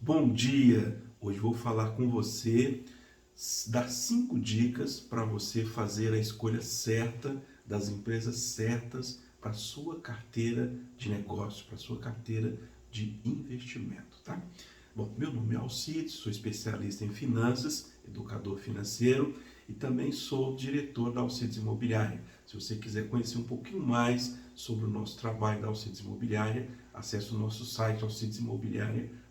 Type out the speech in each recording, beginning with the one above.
Bom dia! Hoje vou falar com você, dar 5 dicas para você fazer a escolha certa das empresas certas para a sua carteira de negócio, para a sua carteira de investimento, tá? Bom, meu nome é Alcides, sou especialista em finanças, educador financeiro e também sou diretor da Alcides Imobiliária. Se você quiser conhecer um pouquinho mais sobre o nosso trabalho da Alcides Imobiliária, acesse o nosso site alcidesimobiliaria.com.br,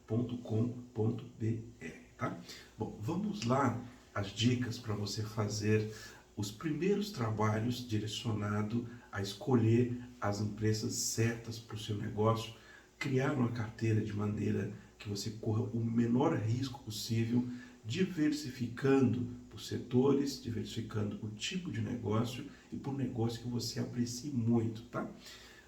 tá? Bom, vamos lá as dicas para você fazer os primeiros trabalhos direcionados a escolher as empresas certas para o seu negócio, criar uma carteira de maneira que você corra o menor risco possível, diversificando por setores, diversificando o tipo de negócio e por negócio que você aprecie muito, tá?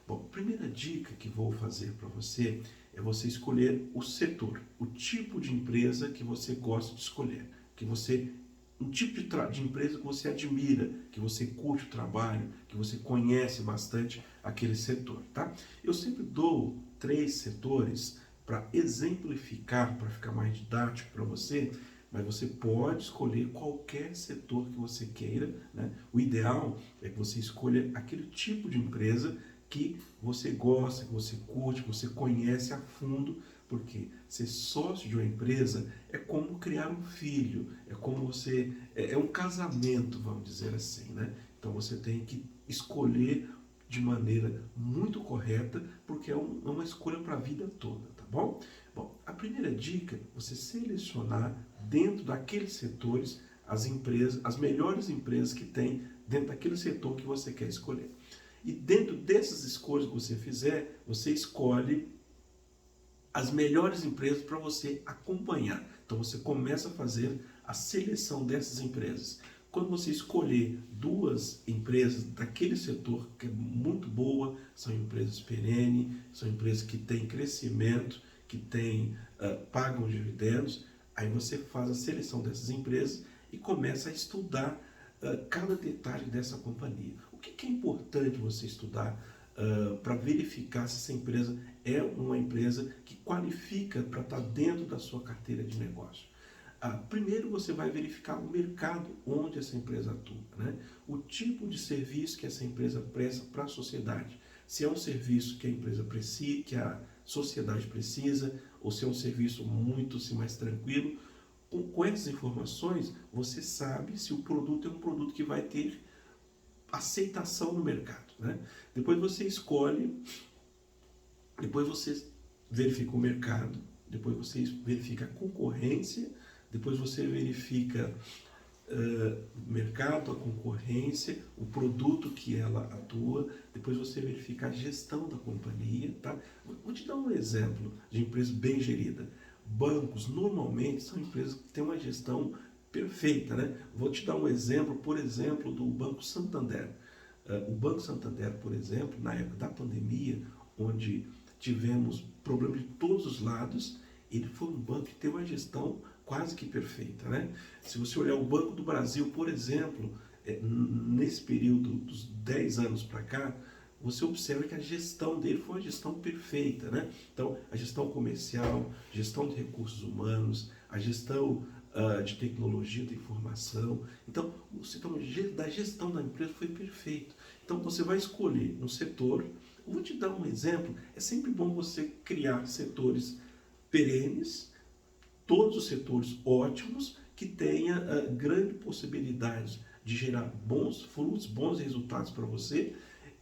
Bom, a primeira dica que vou fazer para você é você escolher o setor, o tipo de empresa que você gosta de escolher, um tipo de empresa que você admira, que você curte o trabalho, que você conhece bastante aquele setor, tá? Eu sempre dou 3 setores para exemplificar, para ficar mais didático para você, mas você pode escolher qualquer setor que você queira, né? O ideal é que você escolha aquele tipo de empresa que você gosta, que você curte, que você conhece a fundo, porque ser sócio de uma empresa é como criar um filho, é um casamento, vamos dizer assim, né? Então você tem que escolher de maneira muito correta, porque é uma escolha para a vida toda, tá bom? Bom, a primeira dica é você selecionar dentro daqueles setores as melhores empresas que tem dentro daquele setor que você quer escolher. E dentro dessas escolhas que você fizer, você escolhe as melhores empresas para você acompanhar. Então você começa a fazer a seleção dessas empresas. Quando você escolher 2 empresas daquele setor que é muito boa, são empresas perenes, são empresas que têm crescimento, pagam dividendos, aí você faz a seleção dessas empresas e começa a estudar cada detalhe dessa companhia. O que é importante você estudar para verificar se essa empresa é uma empresa que qualifica para estar dentro da sua carteira de negócio? Primeiro você vai verificar o mercado onde essa empresa atua, né? O tipo de serviço que essa empresa presta para a sociedade. Se é um serviço que a empresa precisa, que a sociedade precisa, ou se é um serviço muito assim, mais tranquilo. Com essas informações, você sabe se o produto é um produto que vai ter aceitação no mercado, né? Depois você escolhe, depois você verifica o mercado, depois você verifica a concorrência, depois você verifica o mercado, a concorrência, o produto que ela atua, depois você verifica a gestão da companhia, tá? Vou te dar um exemplo de empresa bem gerida. Bancos normalmente são empresas que têm uma gestão perfeita, né? Vou te dar um exemplo, por exemplo, do Banco Santander. O Banco Santander, por exemplo, na época da pandemia, onde tivemos problemas de todos os lados, ele foi um banco que teve uma gestão quase que perfeita, né? Se você olhar o Banco do Brasil, por exemplo, nesse período dos 10 anos para cá, você observa que a gestão dele foi uma gestão perfeita, né? Então, a gestão comercial, gestão de recursos humanos, a gestão de tecnologia, de informação. Então, o setor da gestão da empresa foi perfeito. Então, você vai escolher um setor. Eu vou te dar um exemplo. É sempre bom você criar setores perenes, todos os setores ótimos, que tenha grande possibilidade de gerar bons frutos, bons resultados para você.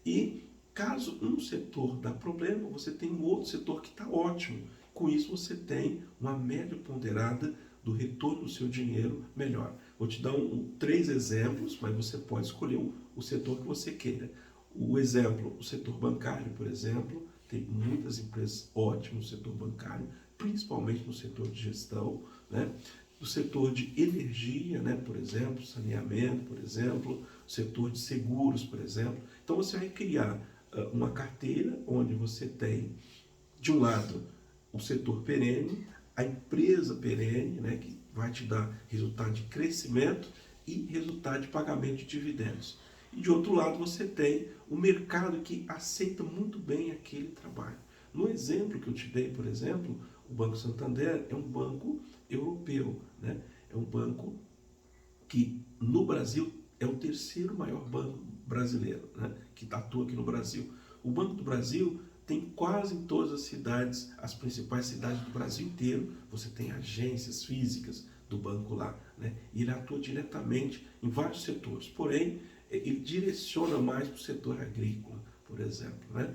E caso um setor dá problema, você tem um outro setor que está ótimo. Com isso você tem uma média ponderada do retorno do seu dinheiro melhor. Vou te dar 3 exemplos, mas você pode escolher o setor que você queira. O exemplo, o setor bancário, por exemplo, tem muitas empresas ótimas no setor bancário, principalmente no setor de gestão, né? No setor de energia, né? Por exemplo, saneamento, por exemplo, o setor de seguros, por exemplo. Então você vai criar uma carteira onde você tem, de um lado, o setor perene, a empresa perene, né? Que vai te dar resultado de crescimento e resultado de pagamento de dividendos. E de outro lado você tem o mercado que aceita muito bem aquele trabalho. No exemplo que eu te dei, por exemplo, O Banco Santander é um banco europeu, né? É um banco que no Brasil é o terceiro maior banco brasileiro, né? Que atua aqui no Brasil. O Banco do Brasil tem quase em todas as cidades, as principais cidades do Brasil inteiro, você tem agências físicas do banco lá, né? E ele atua diretamente em vários setores, porém, ele direciona mais para o setor agrícola, por exemplo, né?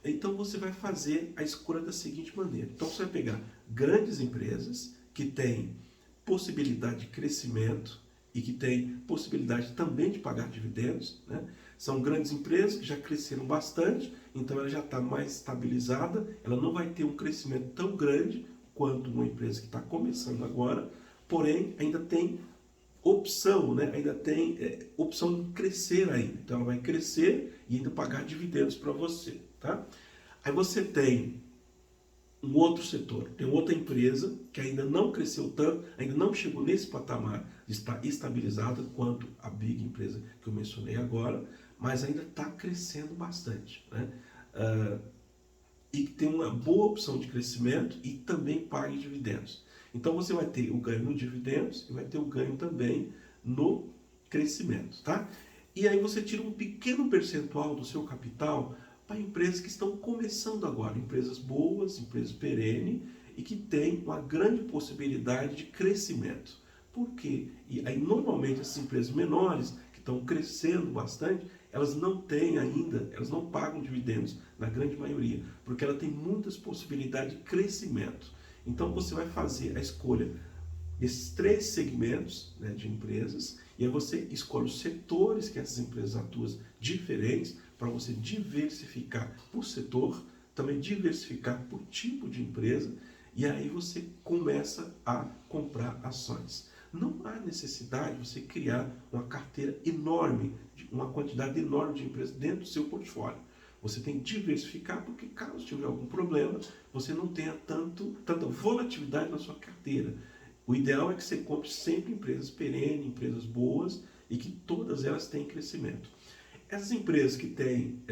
Então você vai fazer a escolha da seguinte maneira. Então você vai pegar grandes empresas que têm possibilidade de crescimento e que têm possibilidade também de pagar dividendos, né? São grandes empresas que já cresceram bastante, então ela já está mais estabilizada, ela não vai ter um crescimento tão grande quanto uma empresa que está começando agora, porém ainda tem opção, né? Ainda tem opção de crescer ainda. Então ela vai crescer e ainda pagar dividendos para você, tá? Aí você tem um outro setor, tem outra empresa que ainda não cresceu tanto, ainda não chegou nesse patamar de estar estabilizada quanto a big empresa que eu mencionei agora, mas ainda está crescendo bastante, né? E que tem uma boa opção de crescimento e também paga dividendos. Então você vai ter o ganho no dividendos e vai ter o ganho também no crescimento, tá? E aí você tira um pequeno percentual do seu capital para empresas que estão começando agora, empresas boas, empresas perenes e que têm uma grande possibilidade de crescimento. Por quê? E aí normalmente essas empresas menores que estão crescendo bastante, elas não têm ainda, elas não pagam dividendos, na grande maioria, porque ela tem muitas possibilidades de crescimento. Então você vai fazer a escolha desses três segmentos, né, de empresas, e aí você escolhe os setores que essas empresas atuam diferentes, para você diversificar por setor, também diversificar por tipo de empresa, e aí você começa a comprar ações. Não há necessidade de você criar uma carteira enorme, uma quantidade enorme de empresas dentro do seu portfólio. Você tem que diversificar, porque caso tiver algum problema, você não tenha tanta volatilidade na sua carteira. O ideal é que você compre sempre empresas perenes, empresas boas e que todas elas têm crescimento. Essas empresas que têm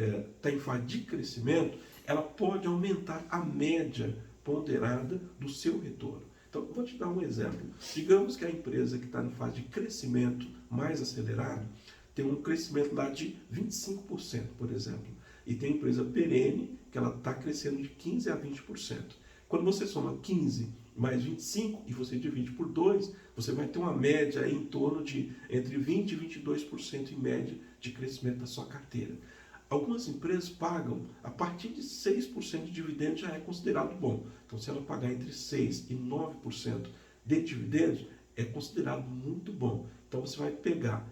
em fase de crescimento, ela pode aumentar a média ponderada do seu retorno. Então, vou te dar um exemplo. Digamos que a empresa que está em fase de crescimento mais acelerado tem um crescimento lá de 25%, por exemplo. E tem empresa perene que ela está crescendo de 15% a 20%. Quando você soma 15 mais 25 e você divide por 2, você vai ter uma média aí em torno de entre 20% e 22% em média de crescimento da sua carteira. Algumas empresas pagam a partir de 6% de dividendos, já é considerado bom. Então, se ela pagar entre 6% e 9% de dividendos, é considerado muito bom. Então, você vai pegar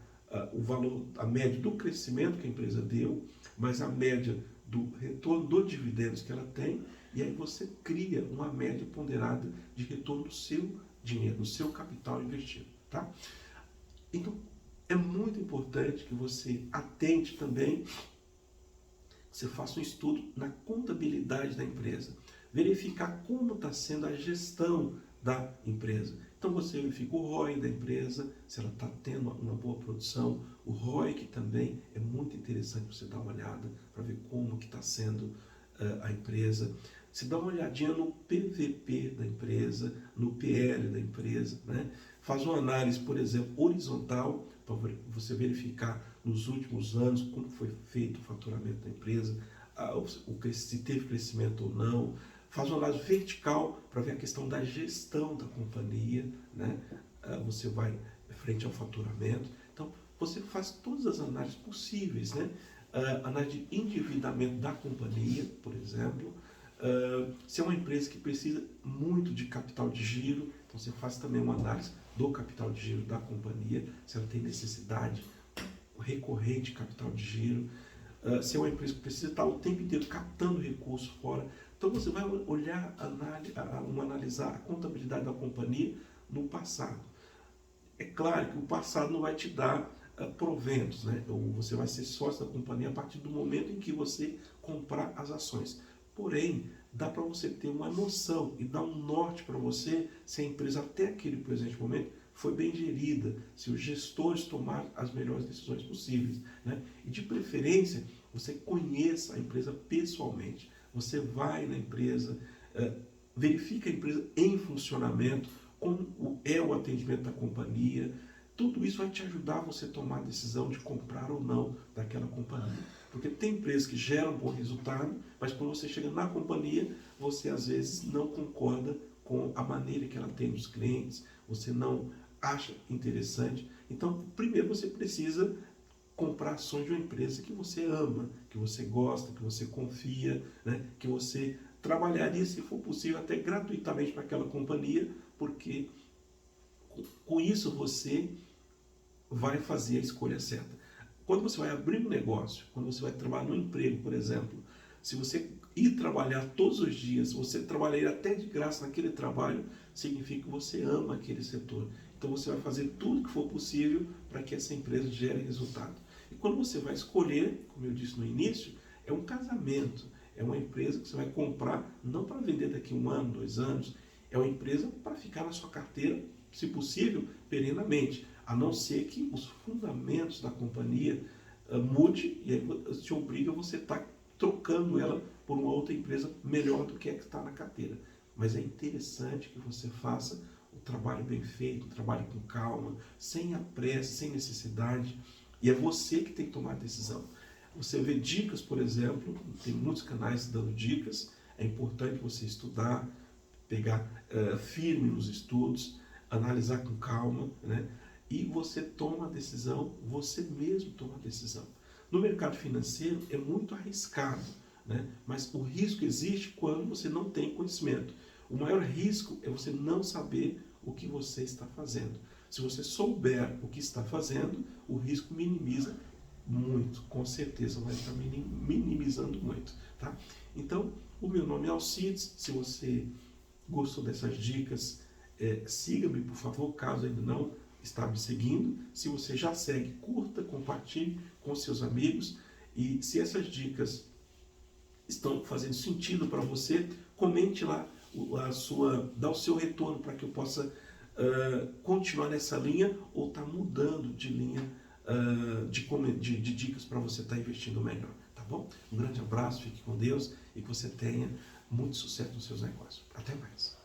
o valor, a média do crescimento que a empresa deu, mais a média do retorno dos dividendos que ela tem, e aí você cria uma média ponderada de retorno do seu dinheiro, do seu capital investido, tá? Então, é muito importante que você atente também, que você faça um estudo na contabilidade da empresa, verificar como está sendo a gestão da empresa. Então você verifica o ROI da empresa, se ela está tendo uma boa produção, o ROIC também é muito interessante você dar uma olhada para ver como que está sendo a empresa. Você dá uma olhadinha no PVP da empresa, no PL da empresa, né? Faz uma análise, por exemplo, horizontal, para você verificar nos últimos anos como foi feito o faturamento da empresa, se teve crescimento ou não. Faz uma análise vertical para ver a questão da gestão da companhia, né? Você vai frente ao faturamento. Então, você faz todas as análises possíveis, né? Análise de endividamento da companhia, por exemplo. Se é uma empresa que precisa muito de capital de giro, então você faz também uma análise do capital de giro da companhia, se ela tem necessidade recorrente de capital de giro. Se é uma empresa que precisa estar o tempo inteiro captando recursos fora. Então você vai olhar, analisar a contabilidade da companhia no passado. É claro que o passado não vai te dar proventos, né? Ou você vai ser sócio da companhia a partir do momento em que você comprar as ações. Porém, dá para você ter uma noção e dar um norte para você se a empresa até aquele presente momento foi bem gerida, se os gestores tomaram as melhores decisões possíveis, né? E de preferência, você conheça a empresa pessoalmente. Você vai na empresa, verifica a empresa em funcionamento, como é o atendimento da companhia. Tudo isso vai te ajudar a você tomar a decisão de comprar ou não daquela companhia. Porque tem empresas que geram um bom resultado, mas quando você chega na companhia, você às vezes não concorda com a maneira que ela tem os clientes, você não acha interessante. Então, primeiro você precisa comprar ações de uma empresa que você ama, que você gosta, que você confia, né? Que você trabalharia, se for possível, até gratuitamente para aquela companhia, porque com isso você vai fazer a escolha certa. Quando você vai abrir um negócio, quando você vai trabalhar no emprego, por exemplo, se você ir trabalhar todos os dias, você trabalhar até de graça naquele trabalho, significa que você ama aquele setor. Então você vai fazer tudo que for possível para que essa empresa gere resultado. E quando você vai escolher, como eu disse no início, é um casamento, é uma empresa que você vai comprar não para vender daqui a 1 ano, 2 anos, é uma empresa para ficar na sua carteira, se possível, perenamente, a não ser que os fundamentos da companhia mude e aí te obriga a você estar trocando ela por uma outra empresa melhor do que a que está na carteira. Mas é interessante que você faça o trabalho bem feito, o trabalho com calma, sem a pressa, sem necessidade. E é você que tem que tomar a decisão. Você vê dicas, por exemplo, tem muitos canais dando dicas, é importante você estudar, pegar firme nos estudos, analisar com calma, né? E você toma a decisão, você mesmo toma a decisão. No mercado financeiro é muito arriscado, né? Mas o risco existe quando você não tem conhecimento. O maior risco é você não saber o que você está fazendo. Se você souber o que está fazendo, o risco minimiza muito, com certeza vai estar minimizando muito, tá? Então, o meu nome é Alcides. Se você gostou dessas dicas, siga-me, por favor, caso ainda não está me seguindo. Se você já segue, curta, compartilhe com seus amigos. E se essas dicas estão fazendo sentido para você, comente lá dá o seu retorno para que eu possa continuar nessa linha ou estar mudando de linha de dicas para você estar investindo melhor, tá bom? Um grande abraço, fique com Deus e que você tenha muito sucesso nos seus negócios. Até mais.